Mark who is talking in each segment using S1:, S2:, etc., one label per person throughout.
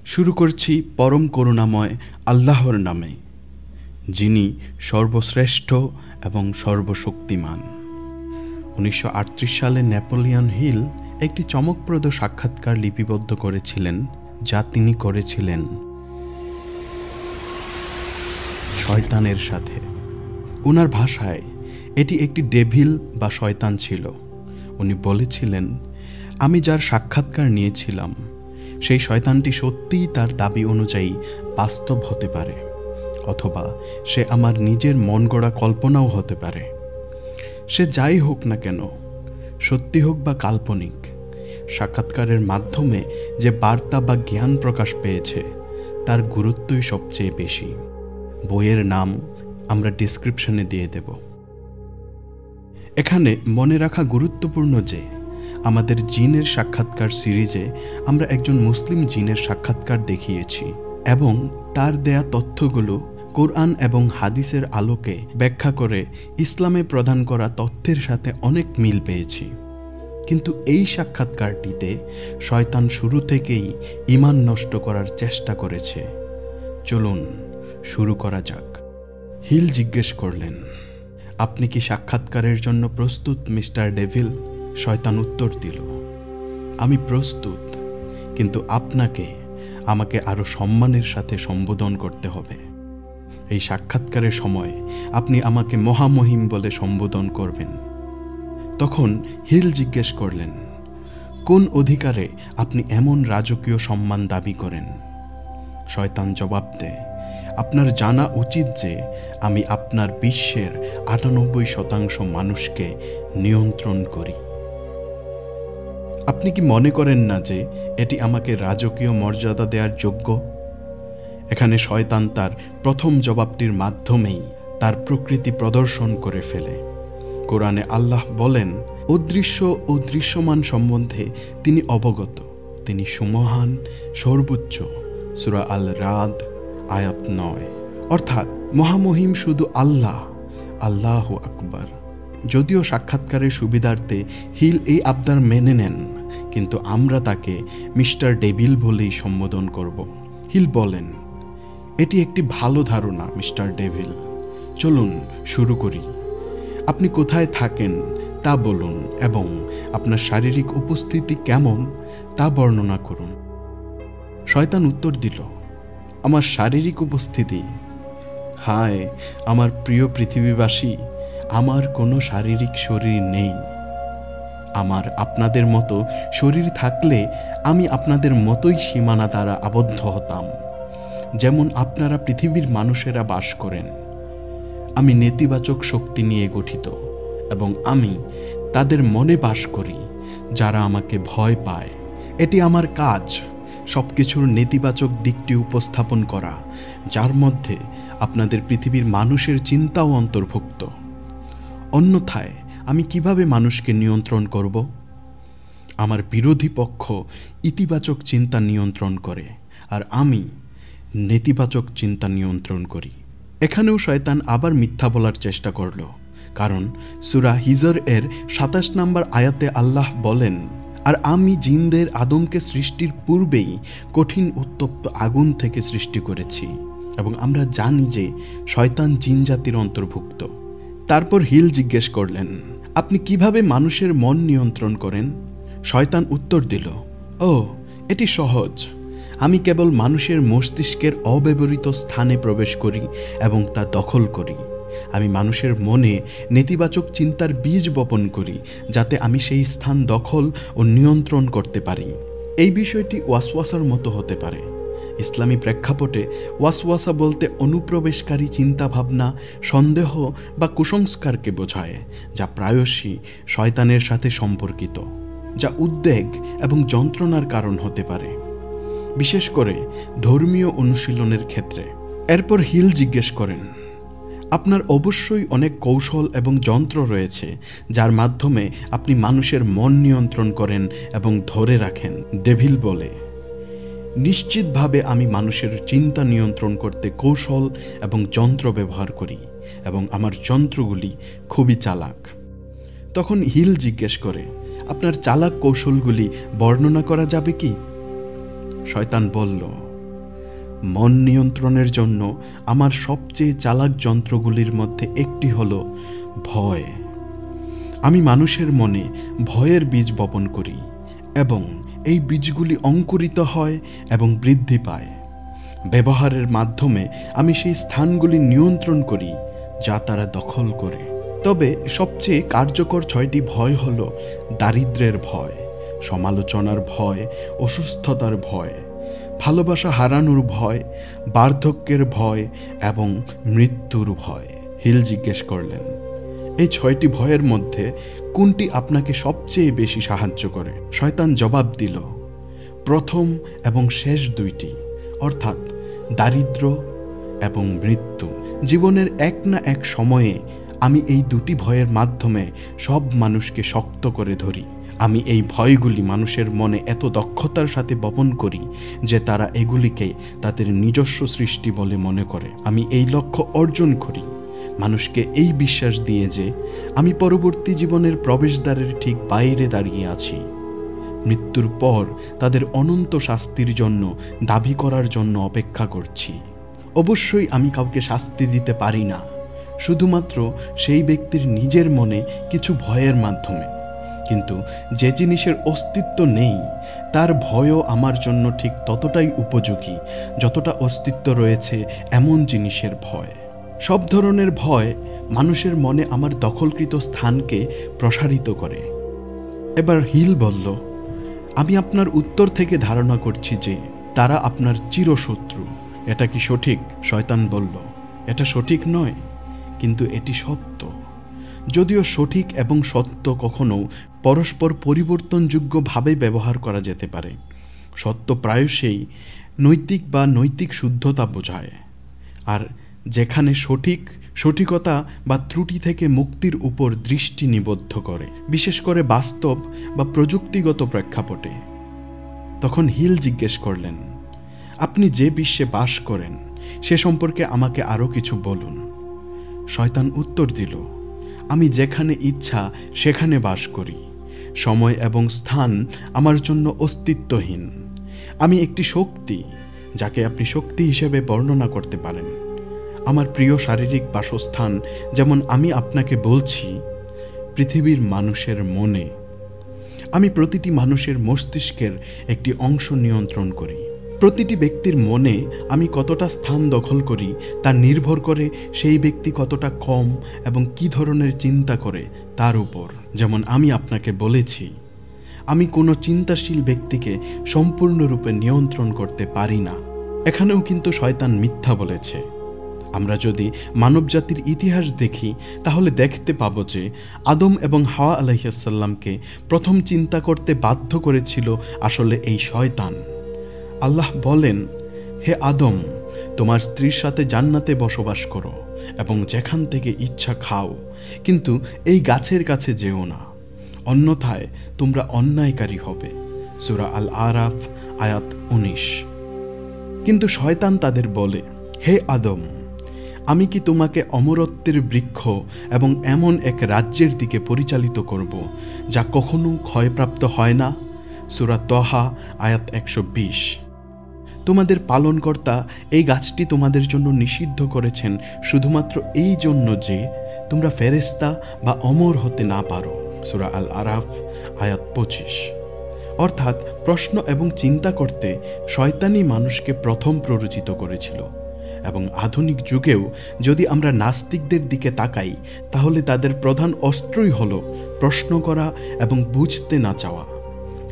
S1: শুরু করছি পরম করুণাময় আল্লাহর নামে, যিনি সর্বশ্রেষ্ঠ এবং সর্বশক্তিমান। 1938 সালে নেপোলিয়ন হিল একটি চমকপ্রদ সাক্ষাৎকার লিপিবদ্ধ করেছিলেন, যা তিনি করেছিলেন শয়তানের সাথে। উনার ভাষায় এটি একটি ডেভিল বা শয়তান ছিল। উনি বলেছিলেন, আমি যার সাক্ষাৎকার নিয়েছিলাম সেই শয়তানটি সত্যিই তার দাবি অনুযায়ী বাস্তব হতে পারে, অথবা সে আমার নিজের মন গড়া কল্পনাও হতে পারে। সে যাই হোক না কেন, সত্যি হোক বা কাল্পনিক, সাক্ষাৎকারের মাধ্যমে যে বার্তা বা জ্ঞান প্রকাশ পেয়েছে তার গুরুত্বই সবচেয়ে বেশি। বইয়ের নাম আমরা ডেসক্রিপশনে দিয়ে দেব। এখানে মনে রাখা গুরুত্বপূর্ণ যে আমাদের জিনের সাক্ষাৎকার সিরিজে আমরা একজন মুসলিম জিনের সাক্ষাৎকার দেখিয়েছি এবং তার দেয়া তথ্যগুলো কোরআন এবং হাদিসের আলোকে ব্যাখ্যা করে ইসলামে প্রদান করা তথ্যের সাথে অনেক মিল পেয়েছি। কিন্তু এই সাক্ষাৎকারটিতে শয়তান শুরু থেকেই ঈমান নষ্ট করার চেষ্টা করেছে। চলুন শুরু করা যাক। হিল জিজ্ঞেস করলেন, আপনি কি সাক্ষাৎকারের জন্য প্রস্তুত মিস্টার ডেভিল? শয়তান উত্তর দিল, আমি প্রস্তুত, কিন্তু আমাকে আরো সম্মানের সাথে সম্বোধন করতে হবে। এই সাক্ষাৎকারের সময় আপনি আমাকে মহামহিম বলে সম্বোধন করবেন। তখন হিল জিজ্ঞেস করলেন, কোন অধিকারে আপনি এমন রাজকীয় সম্মান দাবি করেন? শয়তান জবাব দেয়, আপনার জানা উচিত যে আমি আপনার বিশ্বের 98% মানুষকে নিয়ন্ত্রণ করি। আপনি কি মনে করেন না যে এটি আমাকে রাজকীয় মর্যাদা দেওয়ার যোগ্য? এখানে শয়তান তার প্রথম জবাবটির মাধ্যমেই তার প্রকৃতি প্রদর্শন করে ফেলে। কোরআনে আল্লাহ বলেন, অদৃশ্য ও দৃশ্যমান সম্বন্ধে তিনি অবগত, তিনি সুমহান, সর্বোচ্চ। সূরা আল রাদ আয়াত 9। অর্থাৎ মহামহিম শুধু আল্লাহ, আল্লাহু আকবার। যদিও সাক্ষাৎকারের সুবিধার্থে হিল এই আবদার মেনে নেন, কিন্তু আমরা তাকে মিস্টার ডেভিল বলেই সম্বোধন করব। হিল বলেন, এটি একটি ভালো ধারণা মিস্টার ডেভিল। চলুন শুরু করি। আপনি কোথায় থাকেন তা বলুন এবং আপনার শারীরিক উপস্থিতি কেমন তা বর্ণনা করুন। শয়তান উত্তর দিল, আমার শারীরিক উপস্থিতি? হায় আমার প্রিয় পৃথিবীবাসী, আমার কোনো শারীরিক শরীর নেই। আমার আপনাদের মতো শরীর থাকলে আমি আপনাদের মতোই সীমানা দ্বারা আবদ্ধ হতাম, যেমন আপনারা পৃথিবীর মানুষেরা বাস করেন। আমি নেতিবাচক শক্তি নিয়ে গঠিত এবং আমি তাদের মনে বাস করি যারা আমাকে ভয় পায়। এটি আমার কাজ, সবকিছুর নেতিবাচক দিকটি উপস্থাপন করা, যার মধ্যে আপনাদের পৃথিবীর মানুষের চিন্তাও অন্তর্ভুক্ত। অন্যথায় আমি কিভাবে মানুষকে নিয়ন্ত্রণ করব? আমার বিরোধী পক্ষ ইতিবাচক চিন্তা নিয়ন্ত্রণ করে আর আমি নেতিবাচক চিন্তা নিয়ন্ত্রণ করি। এখানেও শয়তান আবার মিথ্যা বলার চেষ্টা করল, কারণ সূরা হিজর এর 27 নম্বর আয়াতে আল্লাহ বলেন, আর আমি জিনদের আদমকে সৃষ্টির পূর্বেই কঠিন উত্তপ্ত আগুন থেকে সৃষ্টি করেছি এবং আমরা জানি যে শয়তান জিন জাতির অন্তর্ভুক্ত। তারপর হিল জিজ্ঞেস করলেন, আপনি কিভাবে মানুষের মন নিয়ন্ত্রণ করেন? শয়তান উত্তর দিল, এটি সহজ। আমি কেবল মানুষের মস্তিষ্কের অব্যবহৃত স্থানে প্রবেশ করি এবং তা দখল করি। আমি মানুষের মনে নেতিবাচক চিন্তার বীজ বপন করি, যাতে আমি সেই স্থান দখল ও নিয়ন্ত্রণ করতে পারি। এই বিষয়টি ওয়াসওয়াসার মতো হতে পারে। ইসলামী প্রেক্ষাপটে ওয়াসওয়াসা বলতে অনুপ্রবেশকারী চিন্তাভাবনা, সন্দেহ বা কুসংস্কারকে বোঝায়, যা প্রায়শই শয়তানের সাথে সম্পর্কিত, যা উদ্বেগ এবং যন্ত্রণার কারণ হতে পারে, বিশেষ করে ধর্মীয় অনুশীলনের ক্ষেত্রে। এরপর হিল জিজ্ঞেস করেন, আপনার অবশ্যই অনেক কৌশল এবং যন্ত্র রয়েছে যার মাধ্যমে আপনি মানুষের মন নিয়ন্ত্রণ করেন এবং ধরে রাখেন। ডেভিল বলে, নিশ্চিতভাবে আমি মানুষের চিন্তা নিয়ন্ত্রণ করতে কৌশল এবং যন্ত্র ব্যবহার করি এবং আমার যন্ত্রগুলি খুবই চালাক। তখন হিল জিজ্ঞেস করে, আপনার চালাক কৌশলগুলি বর্ণনা করা যাবে কি? শয়তান বলল, মন নিয়ন্ত্রণের জন্য আমার সবচেয়ে চালাক যন্ত্রগুলির মধ্যে একটি হলো ভয়। আমি মানুষের মনে ভয়ের বীজ বপন করি এবং এই বীজগুলি অঙ্কুরিত হয় এবং বৃদ্ধি পায়। ব্যবহারের মাধ্যমে আমি সেই স্থানগুলি নিয়ন্ত্রণ করি যা তারা দখল করে। তবে সবচেয়ে কার্যকর 6টি ভয় হল দারিদ্র্যের ভয়, সমালোচনার ভয়, অসুস্থতার ভয়, ভালোবাসা হারানোর ভয়, বার্ধক্যের ভয় এবং মৃত্যুর ভয়। হিল জিজ্ঞেস করলেন, এই 6টি ভয়ের মধ্যে কোনটি আপনাকে সবচেয়ে বেশি সাহায্য করে? শয়তান জবাব দিল, প্রথম এবং শেষ দুইটি, অর্থাৎ দারিদ্র্য এবং মৃত্যু। জীবনের এক না এক সময়ে আমি এই দুটি ভয়ের মাধ্যমে সব মানুষকে শক্ত করে ধরি। আমি এই ভয়গুলি মানুষের মনে এত দক্ষতার সাথে বপন করি যে তারা এগুলিকে তাদের নিজস্ব সৃষ্টি বলে মনে করে। আমি এই লক্ষ্য অর্জন করি মানুষকে এই বিশ্বাস দিয়ে যে আমি পরবর্তী জীবনের প্রবেশদ্বারের ঠিক বাইরে দাঁড়িয়ে আছি, মৃত্যুর পর তাদের অনন্ত শাস্তির জন্য দাবি করার জন্য অপেক্ষা করছি। অবশ্যই আমি কাউকে শাস্তি দিতে পারি না, শুধুমাত্র সেই ব্যক্তির নিজের মনে কিছু ভয়ের মাধ্যমে। কিন্তু যে জিনিসের অস্তিত্ব নেই তার ভয়ও আমার জন্য ঠিক ততটাই উপযোগী যতটা অস্তিত্ব রয়েছে এমন জিনিসের ভয়। সব ধরনের ভয় মানুষের মনে আমার দখলকৃত স্থানকে প্রসারিত করে। এবার হিল বলল, আমি আপনার উত্তর থেকে ধারণা করছি যে তারা আপনার চিরশত্রু। এটা কি সঠিক? শয়তান বলল, এটা সঠিক নয়, কিন্তু এটি সত্য। যদিও সঠিক এবং সত্য কখনো পরস্পর পরিবর্তনযোগ্যভাবে ব্যবহার করা যেতে পারে। সত্য প্রায়শই নৈতিক বা নৈতিক শুদ্ধতা বোঝায়, আর যেখানে সঠিকতা বা ত্রুটি থেকে মুক্তির উপর দৃষ্টি নিবদ্ধ করে, বিশেষ করে বাস্তব বা প্রযুক্তিগত প্রেক্ষাপটে। তখন হিল জিজ্ঞেস করলেন, আপনি যে বিশ্বে বাস করেন সে সম্পর্কে আমাকে আরও কিছু বলুন। শয়তান উত্তর দিল, আমি যেখানে ইচ্ছা সেখানে বাস করি। সময় এবং স্থান আমার জন্য অস্তিত্বহীন। আমি একটি শক্তি যাকে আপনি শক্তি হিসেবে বর্ণনা করতে পারেন। আমার প্রিয় শারীরিক বাসস্থান, যেমন আমি আপনাকে বলছি, পৃথিবীর মানুষের মনে। আমি প্রতিটি মানুষের মস্তিষ্কের একটি অংশ নিয়ন্ত্রণ করি। প্রতিটি ব্যক্তির মনে আমি কতটা স্থান দখল করি তা নির্ভর করে সেই ব্যক্তি কতটা কম এবং কী ধরনের চিন্তা করে তার উপর। যেমন আমি আপনাকে বলেছি, আমি কোনো চিন্তাশীল ব্যক্তিকে সম্পূর্ণরূপে নিয়ন্ত্রণ করতে পারি না। এখানেও কিন্তু শয়তান মিথ্যা বলেছে। আমরা যদি মানবজাতির ইতিহাস দেখি তাহলে দেখতে পাবো যে আদম এবং হাওয়া আলাইহিসসালামকে প্রথম চিন্তা করতে বাধ্য করেছিল আসলে এই শয়তান। আল্লাহ বলেন, হে আদম, তোমার স্ত্রীর সাথে জান্নাতে বসবাস করো এবং যেখান থেকে ইচ্ছা খাও, কিন্তু এই গাছের কাছে যেও না, অন্যথায় তোমরা অন্যায়কারী হবে। সূরা আল আরাফ আয়াত 19। কিন্তু শয়তান তাদের বলে, হে আদম, আমি কি তোমাকে অমরত্বের বৃক্ষ এবং এমন এক রাজ্যের দিকে পরিচালিত করব যা কখনো ক্ষয়প্রাপ্ত হয় না? সূরা তহা আয়াত 120। তোমাদের পালনকর্তা এই গাছটি তোমাদের জন্য নিষিদ্ধ করেছেন শুধুমাত্র এই জন্য যে তোমরা ফেরেশতা বা অমর হতে না পারো। সূরা আল আরাফ আয়াত 25। অর্থাৎ প্রশ্ন এবং চিন্তা করতে শয়তানই মানুষকে প্রথম প্ররোচিত করেছিল। এবং আধুনিক যুগেও যদি আমরা নাস্তিকদের দিকে তাকাই তাহলে তাদের প্রধান অস্ত্রই হলো প্রশ্ন করা এবং বুঝতে না চাওয়া।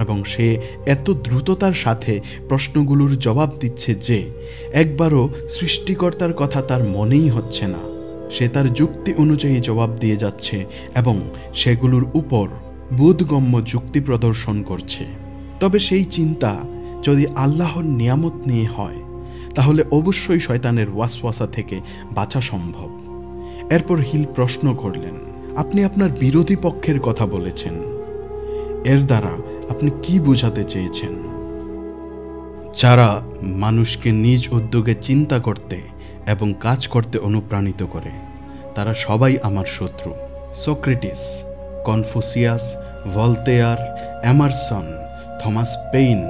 S1: এবং সে এত দ্রুততার সাথে প্রশ্নগুলোর জবাব দিচ্ছে যে একবারও সৃষ্টিকর্তার কথা তার মনেই হচ্ছে না। সে তার যুক্তি অনুযায়ী জবাব দিয়ে যাচ্ছে এবং সেগুলোর উপর বোধগম্য যুক্তি প্রদর্শন করছে। তবে সেই চিন্তা যদি আল্লাহর নিয়ামত নিয়ে হয় তাহলে অবশ্যই শয়তানের ওয়াসওয়াসা থেকে বাঁচা সম্ভব। এরপর হিল প্রশ্ন করলেন, আপনি আপনার বিরোধী পক্ষের কথা বলেছেন, এর দ্বারা আপনি কি বোঝাতে চেয়েছেন? যারা মানুষকে নিজ উদ্যোগে চিন্তা করতে এবং কাজ করতে অনুপ্রাণিত করে তারা সবাই আমার শত্রু। Socrates, Confucius, Voltaire, Emerson, Thomas pain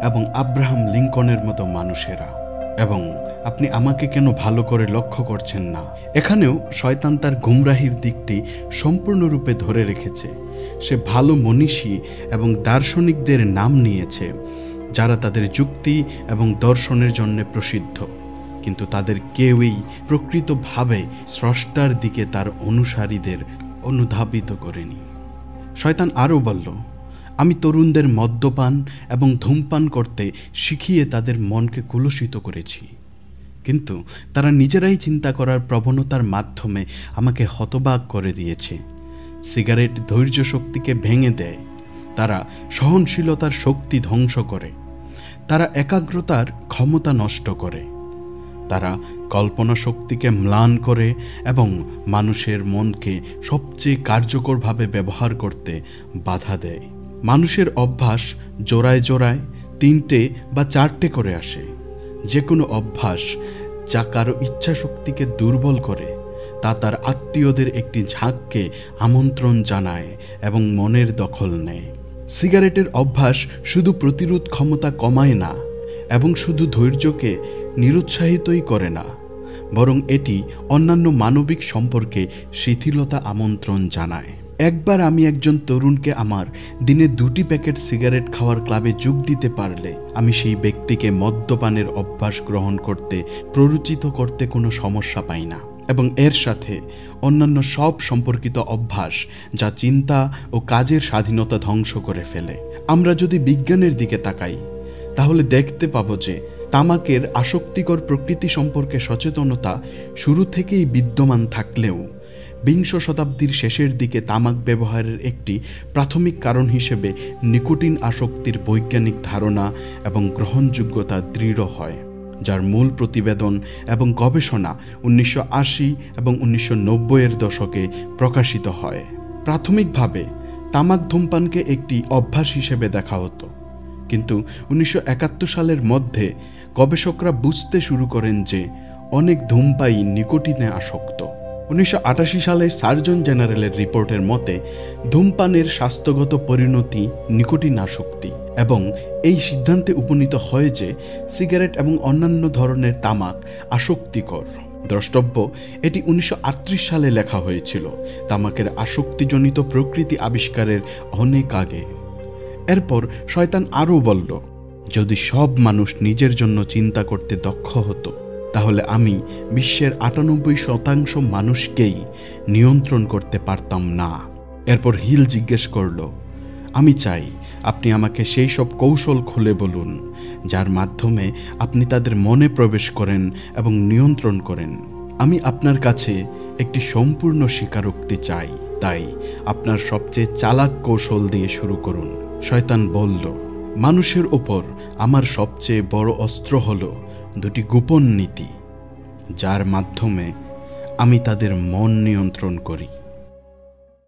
S1: এবং আব্রাহাম লিঙ্কনের মতো মানুষেরা। এবং আপনি আমাকে কেন ভালো করে লক্ষ্য করছেন না? এখানেও শয়তান তার গুমরাহির দিকটি সম্পূর্ণরূপে ধরে রেখেছে। সে ভালো মনীষী এবং দার্শনিকদের নাম নিয়েছে, যারা তাদের যুক্তি এবং দর্শনের জন্য প্রসিদ্ধ, কিন্তু তাদের কেউই প্রকৃতভাবে স্রষ্টার দিকে তার অনুসারীদের অনুধাবিত করেনি। শয়তান আরও বলল, আমি তরুণদের মদ্যপান এবং ধূমপান করতে শিখিয়ে তাদের মনকে কুলুষিত করেছি, কিন্তু তারা নিজেরাই চিন্তা করার প্রবণতার মাধ্যমে আমাকে হতবাক করে দিয়েছে। সিগারেট ধৈর্য শক্তিকে ভেঙে দেয়, তারা সহনশীলতার শক্তি ধ্বংস করে, তারা একাগ্রতার ক্ষমতা নষ্ট করে, তারা কল্পনা শক্তিকে ম্লান করে এবং মানুষের মনকে সবচেয়ে কার্যকরভাবে ব্যবহার করতে বাধা দেয়। মানুষের অভ্যাস জোড়ায় জোড়ায় 3টে বা 4টে করে আসে। যে কোনো অভ্যাস যা কারো ইচ্ছা শক্তিকে দুর্বল করে, তা তার আত্মীয়দের একটি ঝাঁককে আমন্ত্রণ জানায় এবং মনের দখল নেয়। সিগারেটের অভ্যাস শুধু প্রতিরোধ ক্ষমতা কমায় না এবং শুধু ধৈর্যকে নিরুৎসাহিতই করে না, বরং এটি অন্যান্য মানবিক সম্পর্কে শিথিলতা আমন্ত্রণ জানায়। একবার আমি একজন তরুণকে আমার দিনে 2টি প্যাকেট সিগারেট খাওয়ার ক্লাবে যোগ দিতে পারলে আমি সেই ব্যক্তিকে মদ্যপানের অভ্যাস গ্রহণ করতে প্ররোচিত করতে কোনো সমস্যা পাই না, এবং এর সাথে অন্যান্য সব সম্পর্কিত অভ্যাস যা চিন্তা ও কাজের স্বাধীনতা ধ্বংস করে ফেলে। আমরা যদি বিজ্ঞানের দিকে তাকাই, তাহলে দেখতে পাবো যে তামাকের আসক্তিকর প্রকৃতি সম্পর্কে সচেতনতা শুরু থেকেই বিদ্যমান থাকলেও 20 শতাব্দীর শেষের দিকে তামাক ব্যবহারের একটি প্রাথমিক কারণ হিসেবে নিকোটিন আসক্তির বৈজ্ঞানিক ধারণা এবং গ্রহণযোগ্যতা দৃঢ় হয়, যার মূল প্রতিবেদন এবং গবেষণা 1980 এবং 1990-এর দশকে প্রকাশিত হয়। প্রাথমিকভাবে তামাক ধূমপানকে একটি অভ্যাস হিসেবে দেখা হতো, কিন্তু 1971 সালের মধ্যে গবেষকরা বুঝতে শুরু করেন যে অনেক ধূমপায়ী নিকোটিনে আসক্ত। 1988 সালে সার্জন জেনারেলের রিপোর্টের মতে ধূমপানের স্বাস্থ্যগত পরিণতি নিকোটিন আসক্তি, এবং এই সিদ্ধান্তে উপনীত হয় যে সিগারেট এবং অন্যান্য ধরনের তামাক আসক্তিকর। দ্রষ্টব্য, এটি 1938 সালে লেখা হয়েছিল, তামাকের আসক্তিজনিত প্রকৃতি আবিষ্কারের অনেক আগে। এরপর শয়তান আরও বলল, যদি সব মানুষ নিজের জন্য চিন্তা করতে দক্ষ হতো, তাহলে আমি বিশ্বের 98% মানুষকেই নিয়ন্ত্রণ করতে পারতাম না। এরপর হিল জিজ্ঞেস করল, আমি চাই আপনি আমাকে সেই সব কৌশল খুলে বলুন যার মাধ্যমে আপনি তাদের মনে প্রবেশ করেন এবং নিয়ন্ত্রণ করেন। আমি আপনার কাছে একটি সম্পূর্ণ স্বীকারোক্তি চাই, তাই আপনার সবচেয়ে চালাক কৌশল দিয়ে শুরু করুন। শয়তান বলল, মানুষের ওপর আমার সবচেয়ে বড় অস্ত্র হলো 2টি গোপন নীতি, যার মাধ্যমে আমি তাদের মন নিয়ন্ত্রণ করি।